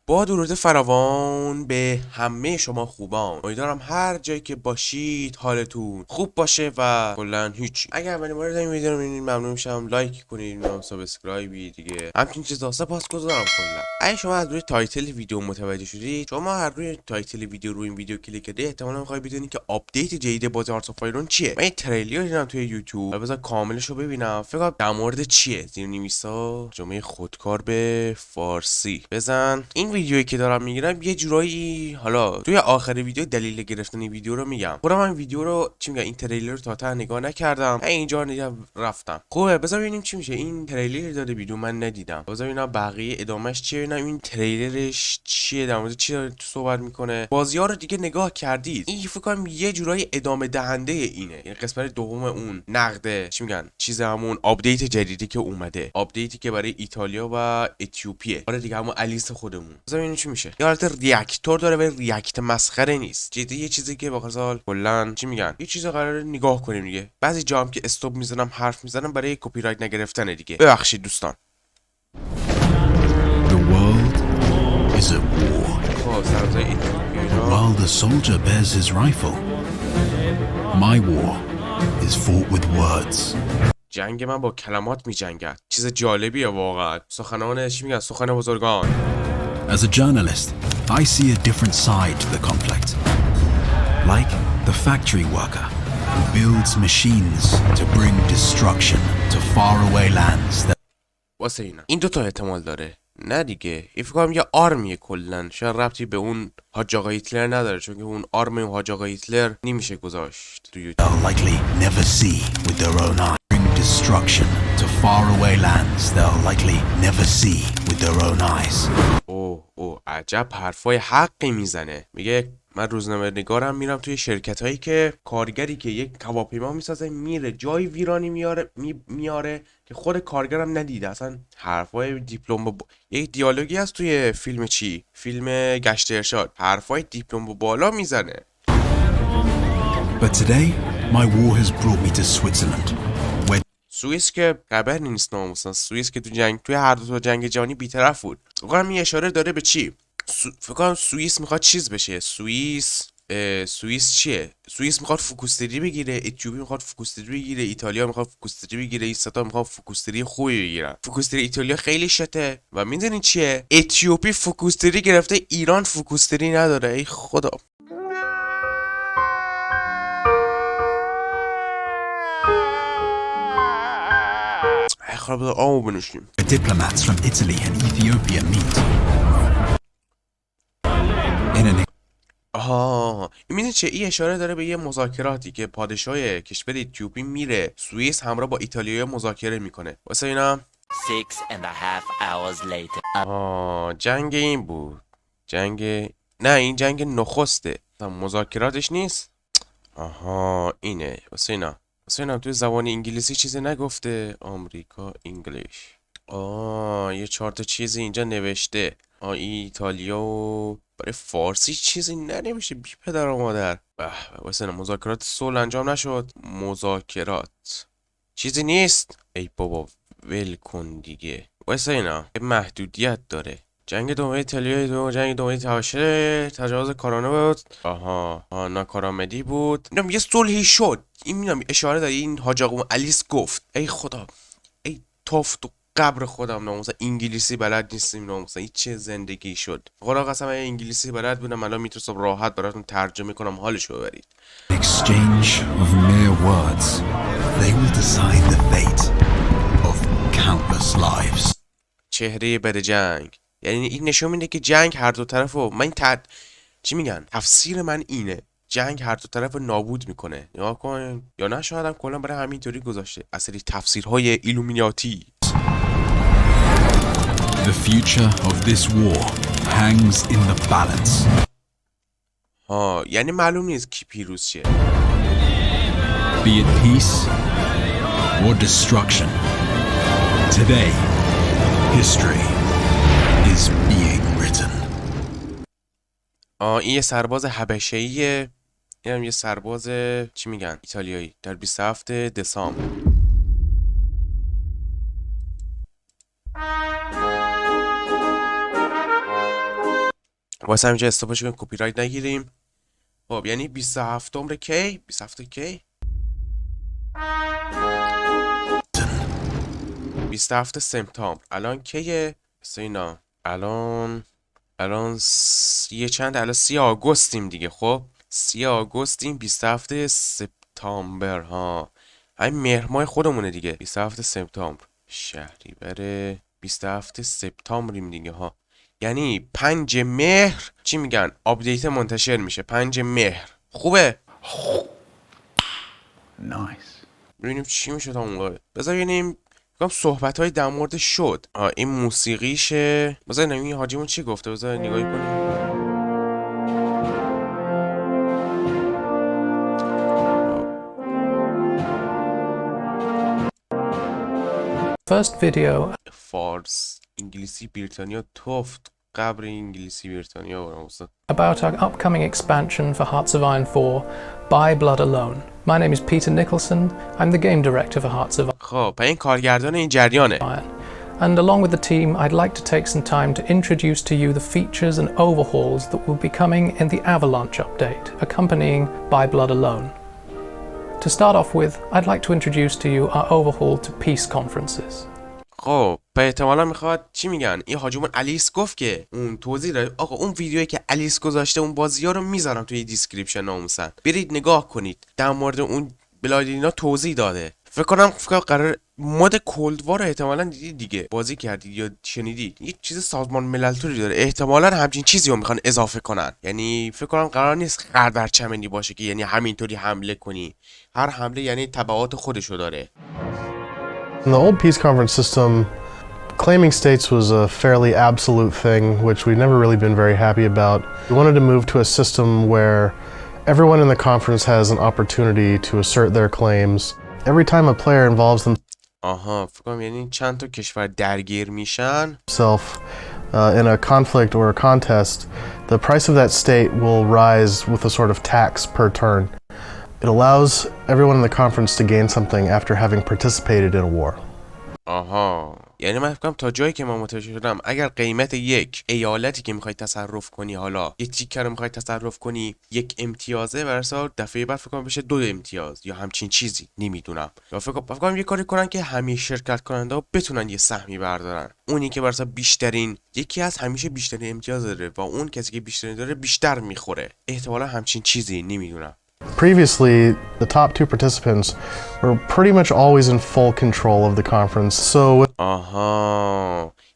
با درود فراوان به همه شما خوبان، امیدوارم هر جایی که باشید حالتون خوب باشه و کلا هیچ. اگر اولین بار این ویدیو رو میبینید ممنون میشم لایک کنید، سابسکرایب دیگه همچین چیزا سپاسگزارم. کلا اگه شما از روی تایتل ویدیو متوجه شدید، شما هر روی تایتل ویدیو روی این ویدیو کلیک کردید احتمالاً میخواید بدونید که آپدیت جدید بازی هارتس ایرون چیه. من این تریلر دیدم توی یوتیوب و بذار کاملش رو ببینم. فکر کنم در مورد چیه، زیرنویسا جمله خودکار به فارسی. بزن این ویدیویی که دارم میگیرم یه جورایی، حالا توی آخر ویدیو دلیل گرفتن این ویدیو رو میگم. خودم این ویدیو رو چی میگم، این تریلر رو تا ته نگاه نکردم، اینجا رفتم. خوبه بذار ببینیم چی میشه. این تریلر داره ویدیو من ندیدم، بذار ببینم بقیه ادامهش چیه، ببینم این تریلرش چیه، در مورد چی داره صحبت میکنه. بازی‌ها رو دیگه نگاه کردید، این فکر کنم یه جورایی ادامه دهنده اینه، یعنی قسمت دوم اون نقده چی میگن، چیز همون آپدیت جدیدی که اومده، آپدیتی که برای ایتالیا و اتیوپیه. آره دیگه، همون الیس خودمون. بذار ببینیم چی میشه. یه حالت ریاکتور داره ولی ریاکت مسخره نیست، جدی یه چیزی که واقعا کلا چی میگن، یه چیزی قراره نگاه کنیم دیگه. بعضی جا هم که استاپ میزنم حرف میزنم برای کپی رایت نگرفتن دیگه، ببخشید دوستان. The world is at war. While the soldier bears his rifle, my war is fought with words. جنگ من با کلمات می جنگد. چیز جالبیه واقعا. سخنان چی میگن، سخن بزرگان. As a journalist, I see a different side to the conflict. Like the factory worker who builds machines to bring destruction to faraway lands that واسه اینا این دوتا احتمال داره. نه دیگه، این فکر کنم یه آرمیه کلن. شاید ربطی به اون حاج آقا هیتلر نداره، چون که اون آرم اون حاج آقا هیتلر نمیشه گذاشت تو یوتیوب. they'll likely never see with their own eyes. Bring destruction to faraway lands they'll likely never see with their own eyes. اوه عجب حرفای حقی میزنه. میگه من روزنامه نگارم، میرم توی شرکت هایی که کارگری که یک هواپیما میسازه میره جای ویرانی میاره که خود کارگرم ندیده اصلا. حرفای دیپلم یک دیالوگی هست توی فیلم فیلم گشت ارشاد، حرفای دیپلم بالا میزنه. But today my war has brought me to Switzerland. سوئیس که خبر نیست ناموسن. سوئیس که توی هر دو تا جنگ جهانی بی‌طرف بود. واقعا این اشاره داره به چی؟ فکر کنم سوئیس میخواد چیز بشه. سوئیس چیه؟ سوئیس میخواد فوکوستری بگیره، اتیوپی میخواد فوکوستری بگیره، ایتالیا میخواد فوکوستری بگیره، این ستا میخواد فوکوستری خوبی بگیرن. فوکوستری ایتالیا خیلی شته و میدونین چیه؟ اتیوپی فوکوستری گرفته، ایران فوکوستری نداره. ای خدا. Diplomats from Italy and Ethiopia meet. میدونی چه؟ این اشاره داره به یه مذاکراتی که پادشاه کشور اتیوپی میره سوئیس همراه با ایتالیا مذاکره میکنه. واسه اینا 6.5 hours later. جنگ این بود. نه این جنگ نخسته، مذاکراتش نیست. اینه. واسه اینا توی زبان انگلیسی چیزی نگفته. آمریکا انگلیش. یه 4 تا چیزی اینجا نوشته. ایتالیا و برای فارسی چیزی ننوشته. بی پدر و مادر. واسه مذاکرات صلح انجام نشد. مذاکرات چیزی نیست. ای بابا ول کن دیگه. واسه اینا محدودیت داره. جنگ دوم ایتالیا جنگ دوم تواشه تجاوز کرونا بود. ناکارآمدی بود. میگم یه صلحی شد. این میگم اشاره داره این حاج آقا الیس گفت. ای خدا، ای توف تو قبر خودم. ناموسا انگلیسی بلد نیستیم. ناموسا این چه زندگی شد. خدا قسم اگه انگلیسی بلد بودم الان میتونستم راحت براتون ترجمه کنم، حالشو ببرید. Exchange of mere words. They will decide the fate of countless lives. چهره بد جنگ، یعنی این نشون میده که جنگ هر دو طرفو چی میگن؟ تفسیر من اینه، جنگ هر دو طرف نابود میکنه. یا کن یا نه، شاید هم کلا برای همینطوری گذاشته. اصلی تفسیرهای ایلومیناتی. The future of this war hangs in the balance. یعنی معلوم نیست کی پیروز شه. Be it peace or destruction. Today, history is being written. این یه سرباز حبشه‌ایه. اینم یه سرباز چی میگن؟ ایتالیایی. در 27 دسامبر. واسه همینجا استاپش کنیم کپی رایت نگیریم. خب یعنی 27 کی 27 کی 27 سپتامبر. الان کیه اینا؟ الان یه چند، الان 30 آگوستیم دیگه. خب 30 آگوستیم، 27 سپتامبر ها، همین مهر ماه خودمونه دیگه. 27 سپتامبر شهریور 27 سپتامبریم دیگه ها. یعنی 5 مهر چی میگن؟ آپدیت منتشر میشه 5 مهر. خوبه؟ Nice. ببینیم چی میشه تا اون موقع. بذار ببینیم صحبت های در مورد شد. این موسیقیشه. بذار نمی حاجیمون چی گفته، بذار نگاهی کنیم. First video فارس انگلیسی بریتانیا توفت قبر انگلیسی بریتانیا برام استاد. about our upcoming expansion for Hearts of Iron 4, By Blood Alone. My name is Peter Nicholson. I'm the game director for Hearts of خب این کارگردان این جریانه. Iron. And along with the team, I'd like to take some time to introduce to you the features and overhauls that will be coming in the Avalanche update, accompanying By Blood Alone. To start off with, I'd like to introduce to you our overhaul to peace conferences. خب به احتمالا میخواد چی میگن، این حاجیمون الیس گفت که اون توضیح داره. آقا اون ویدیویی که الیس گذاشته اون بازی‌ها رو میذارم توی دیسکریپشن ناموسن، برید نگاه کنید. در مورد اون بلایدینا توضیح داده. فکر کنم قرار مود کولد وار احتمالاً دیدید دیگه، بازی کردید یا شنیدید. یه چیز سازمان ملل توری داره، احتمالاً همچین چیزی رو میخوان اضافه کنن. یعنی فکر کنم قرار نیست خر در چمنی باشه که یعنی همینطوری حمله کنی. هر حمله یعنی تبعات خودشو داره. In the old peace conference system, claiming states was a fairly absolute thing, which we've never really been very happy about. We wanted to move to a system where everyone in the conference has an opportunity to assert their claims. Every time a player involves فکر کنم یعنی چند تا کشور درگیر میشن himself in a conflict or a contest, the price of that state will rise with a sort of tax per turn. It allows everyone in the conference to gain something after having participated in a war. یعنی من فکر کنم تا جایی که من متوجه شدم، اگر قیمت یک ایالتی که میخوای تصرف کنی، حالا یک تیکه رو میخوای تصرف کنی، یک امتیازه، ورسا دفعه بعد فکر کنم بشه 2 امتیاز یا همچین چیزی، نمیدونم. یا فکر کنم یه کاری کنن که همه شرکت کننده ها بتونن یه سهمی بردارن. اونی که ورسا بیشترین، یکی از همیشه بیشترین امتیاز داره و اون کسی که بیشترین داره بیشتر میخوره. احتمالا همچین چیزی، نمیدونم. Previously, the top 2 participants were pretty much always in full control of the conference. So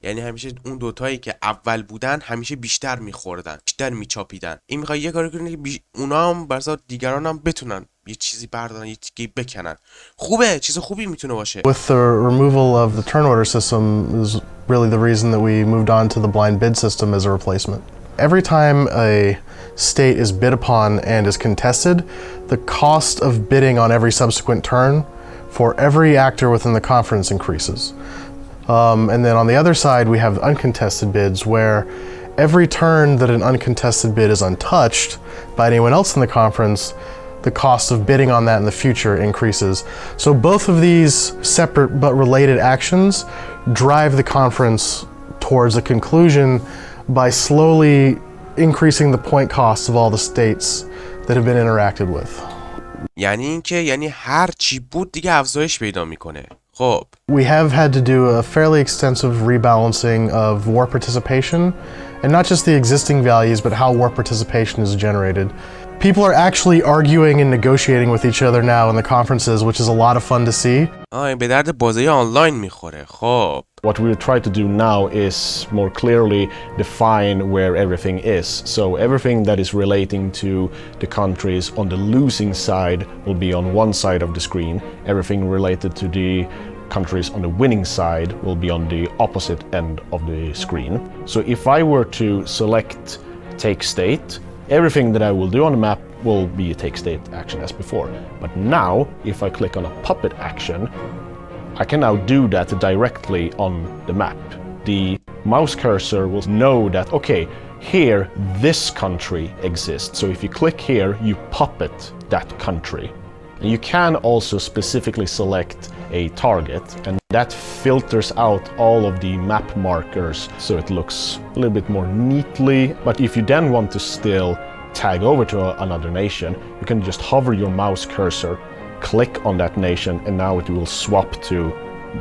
یعنی همیشه اون دوتایی که اول بودن همیشه بیشتر میخوردن، بیشتر میچاپیدن. این میخواد یه کاری کنه که اونا هم برسا دیگران هم بتونن یه چیزی بردارن، یه تیکه بکنن. خوبه، چیز خوبی میتونه باشه. with the removal of the turn order system is really the reason that we moved on to the blind bid system as a replacement. Every time a state is bid upon and is contested, the cost of bidding on every subsequent turn for every actor within the conference increases. And then on the other side, we have uncontested bids, where every turn that an uncontested bid is untouched by anyone else in the conference, the cost of bidding on that in the future increases. So both of these separate but related actions drive the conference towards a conclusion by slowly increasing the point costs of all the states that have been interacted with. یعنی اینکه یعنی هر چی بود دیگه افزایش پیدا میکنه. خب We have had to do a fairly extensive rebalancing of war participation, and not just the existing values, but how war participation is generated. People are actually arguing and negotiating with each other now in the conferences, which is a lot of fun to see. این به درد بازی آنلاین میخوره. خب What we try to do now is more clearly define where everything is. So everything that is relating to the countries on the losing side will be on one side of the screen. Everything related to the countries on the winning side will be on the opposite end of the screen. So if I were to select take state, everything that I will do on the map will be a take state action as before. But now, if I click on a puppet action, I can now do that directly on the map. The mouse cursor will know that, okay, here this country exists. So if you click here, you puppet that country. And you can also specifically select a target, and that filters out all of the map markers so it looks a little bit more neatly. But if you then want to still tag over to another nation, you can just hover your mouse cursor, click on that nation, and now it will swap to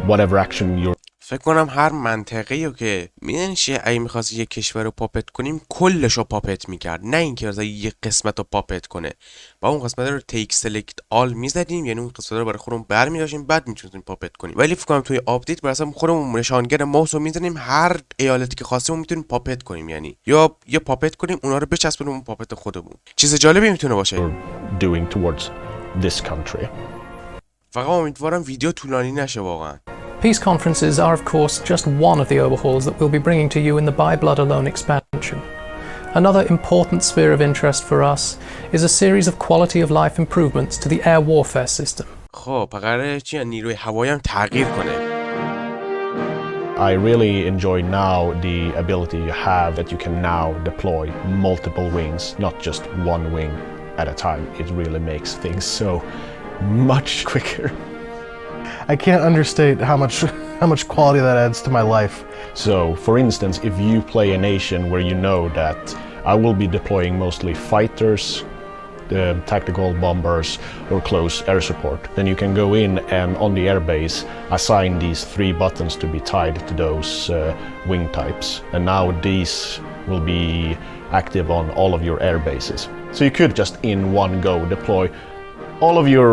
whatever action you're. فکر کنم هر منطقه‌ای رو که میدونی چیه، اگه می‌خواست یه کشور رو پاپت کنیم کلش رو پاپت میکرد، نه اینکه مثلا یه قسمت رو پاپت کنه. با اون قسمت رو تیک سلکت آل میزدیم، یعنی اون قسمت رو برای خودمون برمی‌داشتیم بعد میتونیم پاپت کنیم. ولی فکر کنم توی آپدیت برای خودمون نشانگر ماوس رو میزنیم، هر ایالتی که خواستیم میتونیم پاپت کنیم، یعنی یا پاپت کنیم اونا رو بچسبونیم اون پاپت خودمون. چیز جالبی میتونه باشه. Doing towards this country. فقط امیدوارم ویدیو طولانی نشه واقعا. Peace conferences are of course just one of the overhauls that we'll be bringing to you in the By Blood Alone expansion. Another important sphere of interest for us is a series of quality of life improvements to the air warfare system. خب قراره چی نیروی هوایی هم تغییر کنه. I really enjoy now the ability you have that you can now deploy multiple wings, not just one wing at a time. It really makes things so much quicker. I can't understate how much quality that adds to my life. So, for instance, if you play a nation where you know that I will be deploying mostly fighters, tactical bombers, or close air support, then you can go in and on the airbase assign these 3 buttons to be tied to those wing types. And now these will be active on all of your air bases. So you could just in one go deploy all of your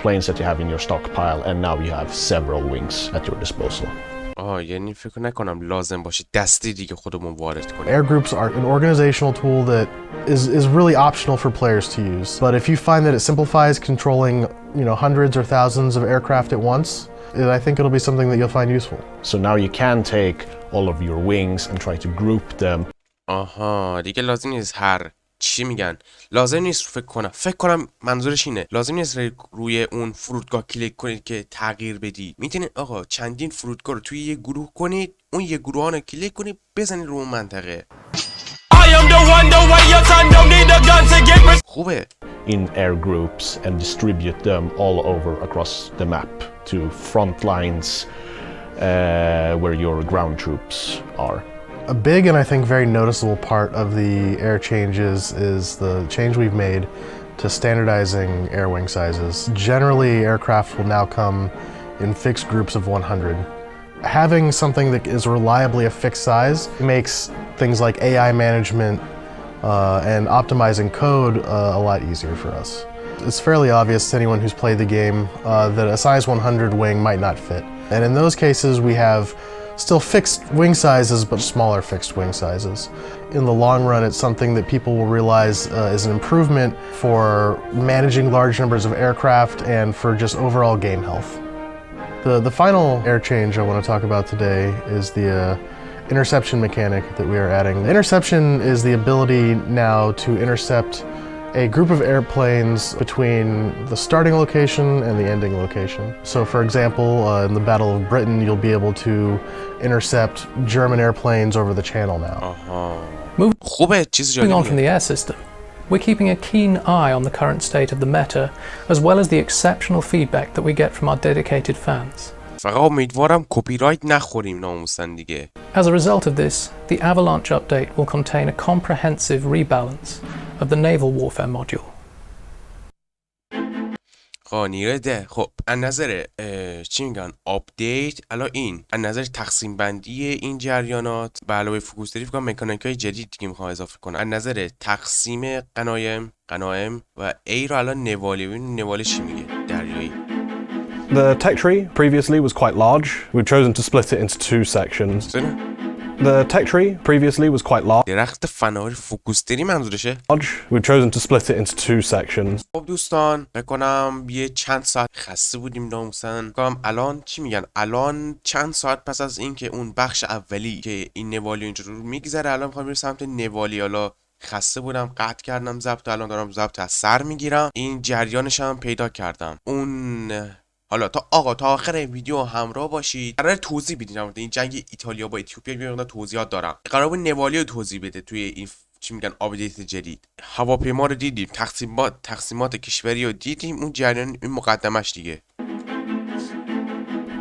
planes that you have in your stockpile, and now you have several wings at your disposal. یعنی فکر نکنم لازم باشه دستی دیگه خودمون وارد کنیم. Air groups are an organizational tool that is really optional for players to use. But if you find that it simplifies controlling, hundreds or thousands of aircraft at once, I think it'll be something that you'll find useful. So now you can take all of your wings and try to group them. دیگه لازم نیست چی میگن؟ لازم نیست فکر کنم منظورش اینه. لازم نیست روی اون فرودگاه کلیک کنید که تغییر بدی. میتونید آقا چندین فرودگاه رو توی یه گروه کنید، اون یه گروه رو کلیک کنید بزنید رو اون منطقه. خوبه. In air groups and distribute them all over across the map to front lines where your ground troops are. A big and I think very noticeable part of the air changes is the change we've made to standardizing air wing sizes. Generally, aircraft will now come in fixed groups of 100. Having something that is reliably a fixed size makes things like AI management and optimizing code a lot easier for us. It's fairly obvious to anyone who's played the game that a size 100 wing might not fit. And in those cases, we have still fixed wing sizes, but smaller fixed wing sizes. In the long run, it's something that people will realize is an improvement for managing large numbers of aircraft and for just overall game health. The final air change I want to talk about today is the interception mechanic that we are adding. The interception is the ability now to intercept a group of airplanes between the starting location and the ending location. So for example, in the Battle of Britain, you'll be able to intercept German airplanes over the channel now. Moving on from the air system, we're keeping a keen eye on the current state of the meta, as well as the exceptional feedback that we get from our dedicated fans. فقط امیدوارم کپی رایت نخوریم ناموسن دیگه. As a result of this, the Avalanche update will contain a comprehensive rebalance of the naval warfare module. خب از نظر چی میگن آپدیت الان این از نظر تقسیم بندی این جریانات به علاوه فوکوسداری فکر کنم مکانیکای جدید دیگه میخوام اضافه کنم. از نظر تقسیم غنایم و ای رو الان نواله چی میگه دریایی. The tech tree previously was quite large. We've chosen to split it into 2 sections. The tech tree previously was quite large. درخت فناری فوکوسداری منظورشه؟ We've chosen to split it into 2 sections. خب دوستان بکنم یه چند ساعت خسته بودیم ناموسن. بکنم الان چی میگن؟ الان چند ساعت پس از اینکه اون بخش اولی که این نوالی اینجا رو میگذره الان میخوام بریم سمت نوالی. حالا خسته بودم قطع کردم ضبط، الان دارم ضبط از سر میگیرم. این جریانش هم پیدا کردم. اون حالا تا آخر ویدیو همراه باشید. قرار توضیح بدیم این جنگ ایتالیا با اتیوپیا. میگم توضیحات دارم. قرار بود نوالی رو توضیح بده توی این چی میگن آپدیت جدید. هواپیما رو دیدیم، تقسیمات کشوری رو دیدیم، اون جریان این مقدمش دیگه.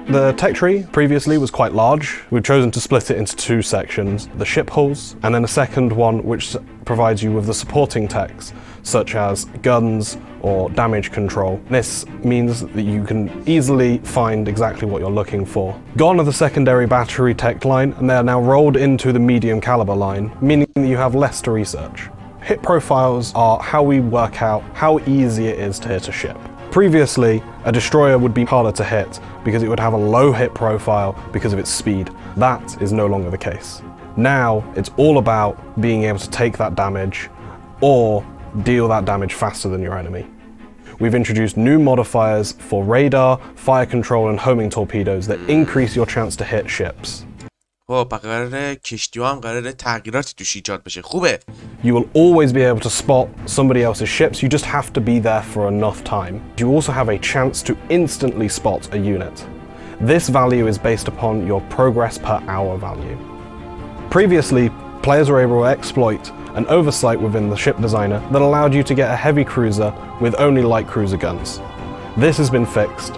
The tech tree previously was quite large. We've chosen to split it into two sections, the ship hulls, and then a second one which provides you with the supporting techs, such as guns or damage control. This means that you can easily find exactly what you're looking for. Gone are the secondary battery tech line, and they are now rolled into the medium caliber line, meaning that you have less to research. Hit profiles are how we work out how easy it is to hit a ship. Previously, a destroyer would be harder to hit because it would have a low hit profile because of its speed. That is no longer the case. Now, it's all about being able to take that damage or deal that damage faster than your enemy. We've introduced new modifiers for radar, fire control and homing torpedoes that increase your chance to hit ships. خب قراره کشتی‌ها هم قراره تغییراتی توش ایجاد بشه. خوبه. You will always be able to spot somebody else's ships, you just have to be there for enough time. You also have a chance to instantly spot a unit. This value is based upon your progress per hour value. Previously, players were able to exploit an oversight within the ship designer that allowed you to get a heavy cruiser with only light cruiser guns. This has been fixed.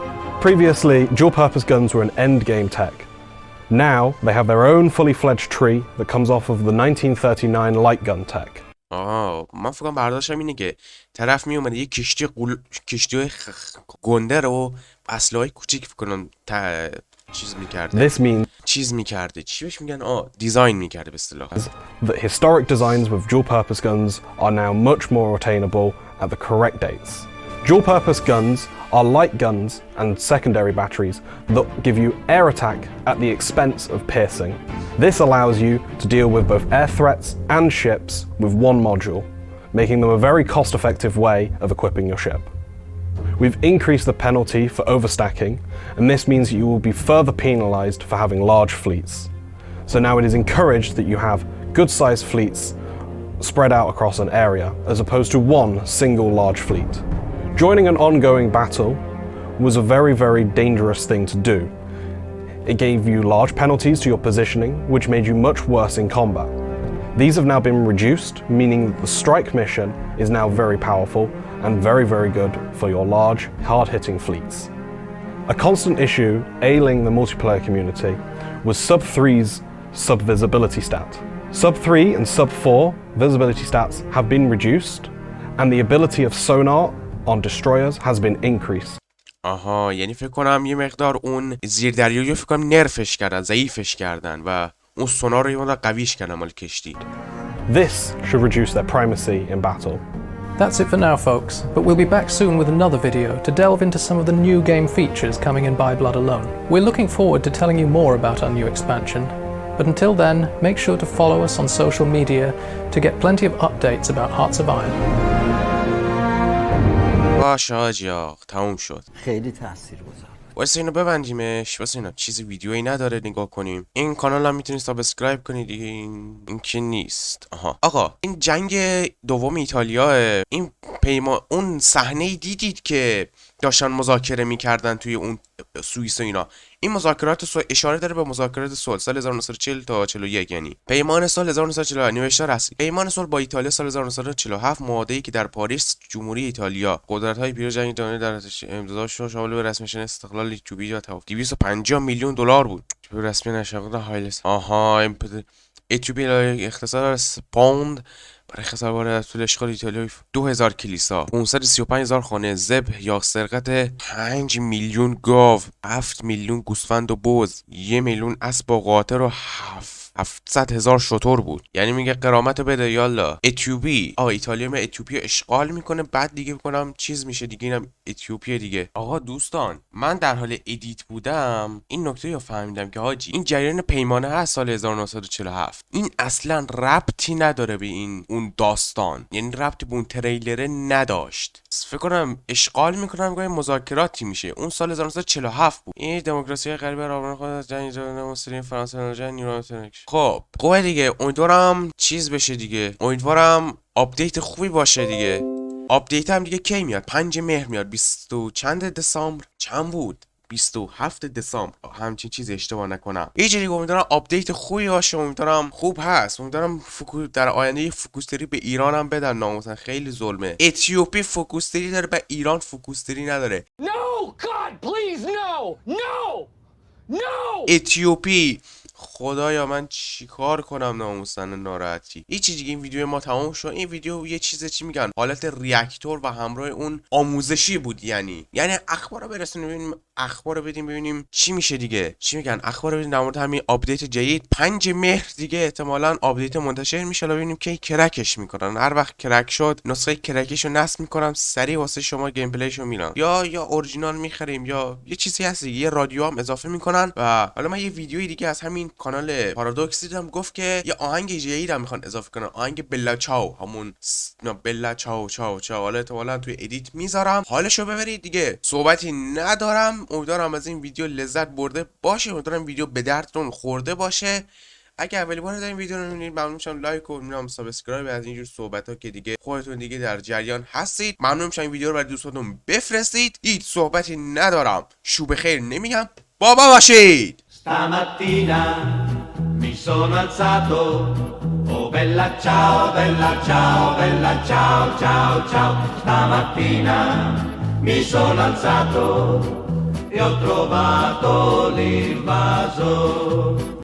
Previously, dual-purpose guns were an endgame tech. Now, they have their own fully fledged tree that comes off of the 1939 light gun tech. من فکر کنم برداشتم اینه که طرف می اومده یه کشتی گنده رو اسلحه‌های کوچیک فکر کنم چیز می‌کرده. This means چیز می‌کرده. چی بهش میگن؟ دیزاین می‌کرده به اصطلاح. that historic designs with dual-purpose guns are now much more attainable at the correct dates. Dual-purpose guns are light guns and secondary batteries that give you air attack at the expense of piercing. This allows you to deal with both air threats and ships with one module, making them a very cost-effective way of equipping your ship. We've increased the penalty for overstacking, and this means you will be further penalised for having large fleets. So now it is encouraged that you have good-sized fleets spread out across an area, as opposed to one single large fleet. Joining an ongoing battle was a very, very dangerous thing to do. It gave you large penalties to your positioning, which made you much worse in combat. These have now been reduced, meaning that the strike mission is now very powerful and very, very good for your large, hard-hitting fleets. A constant issue ailing the multiplayer community was Sub 3's sub-visibility stat. Sub 3 and Sub 4 visibility stats have been reduced, and the ability of sonar on destroyers has been increased. یعنی فکر کنم یه مقدار اون زیردریایی فکر کنم نرفش کردن، ضعیفش کردن و اون سونار رو یه مقدار قویش کردن مال کشتی. This should reduce their primacy in battle. That's it for now, folks, but we'll be back soon with another video to delve into some of the new game features coming in By Blood Alone. We're looking forward to telling you more about our new expansion, but until then, make sure to follow us on social media to get plenty of updates about Hearts of Iron. باشه حاجی آقا تموم شد. خیلی تاثیرگذار. واسه اینو ببندیمش، واسه اینا چیز ویدیویی نداره نگاه کنیم. این کانال هم میتونید سابسکرایب کنید. این که نیست. آقا این جنگ دوم ایتالیا، این اون صحنه دیدید که داشتن مذاکره میکردن توی اون سوئیس و اینا. این مذاکرات اشاره داره به مذاکرات صلح سال 1940 تا 41، یعنی پیمان سال 1940 نوشته رسمی پیمان صلح با ایتالیا سال 1947، معاهده‌ای که در پاریس جمهوری ایتالیا قدرت‌های پیرو جنگ جهانی در امضا شد، شامل به رسمی شدن استقلال لیتوبی و توافق 250 میلیون دلار بود. به رسمی نشریات هایلس اتیوپیا اختصار پوند برای خسارات وارد طول اشغال ایتالیا 2000 کلیسا، 535,000 خانه، ذبح یا سرقت 5 میلیون گاو، 7 میلیون گوسفند و بز، 1 میلیون اسب و قاطر و 700,000 شتر بود. یعنی میگه قرامت بده یالا. ایتالیا می اتیوپیا اشغال میکنه، بعد دیگه میکنم چیز میشه دیگه، اینم اتیوپیا دیگه. آقا دوستان، من در حال ادیت بودم این نکته رو فهمیدم که حاجی این جریان پیمانه هست سال 1947 این اصلا ربطی نداره به این اون داستان، یعنی ربطی به اون تریلره نداشت. فکر کنم اشغال میکنم میگم مذاکراتی میشه. اون سال 1947 بود. این دموکراسی غربی را خود از جنگ مسلمین فرانسه جنگ ایران. خب خوبه دیگه، امیدوارم چیز بشه دیگه، امیدوارم آپدیت خوبی باشه دیگه. آپدیت هم دیگه کی میاد؟ 5 مهر میاد. 20 چند دسامبر چند بود؟ 27 دسامبر همچین چیز اشتباه نکنم. یه جوری امیدوارم آپدیت خوبی باشه، امیدوارم خوب هست، امیدوارم در آینده فوکوس‌داری به ایران هم بدن. ناموسن خیلی ظلمه. اتیوپی فوکوس‌داری داره به ایران فوکوس‌داری نداره. No! God, please, no! No! اتیوپی. خدایا من چیکار کنم ناموسن ناراحتی. هیچ دیگه این ویدیو ما تمام شد. این ویدیو یه چیز چی میگن حالت ریاکتور و همراه اون آموزشی بود. یعنی اخبار رو برسونیم ببینیم، اخبار رو بدیم ببینیم چی میشه دیگه. چی میگن اخبار رو بدیم در مورد همین آپدیت جدید 5 مهر دیگه احتمالاً آپدیت منتشر میشه. ببینیم کی کرکش میکنن. هر وقت کرک شد نسخه کرکش رو نصب میکنم سریع واسه شما گیم پلیشو میرم، یا اورجینال میخریم یا یه چیزی هست دیگه. یه رادیو هم اضافه میکنن. و حالا من یه ویدیویی دیگه از همین کانال پارادوکس دیدم گفت که یه آهنگ جدید هم میخوان اضافه کنن، آهنگ بلا چاو، همون بلا چاو چاو چاو. حالا احتمالاً توی ادیت میذارم، حالشو ببرید دیگه. صحبتی ندارم. امیدوارم از این ویدیو لذت برده باشه، امیدوارم ویدیو به دردتون خورده باشه. اگه اولین بار دارین ویدیو رو میبینید ممنون میشم لایک و سابسکرایب. از اینجور صحبت‌ها که دیگه خودتون دیگه در جریان هستید. ممنون میشم این ویدیو رو برای دوستاتون بفرستید. هیچ صحبتی ندارم، شو بخیر نمیگم، بابا باشید. Stamattina mi sono alzato, oh bella ciao, bella ciao, bella ciao, ciao, ciao. Stamattina mi sono alzato e ho trovato l'invaso.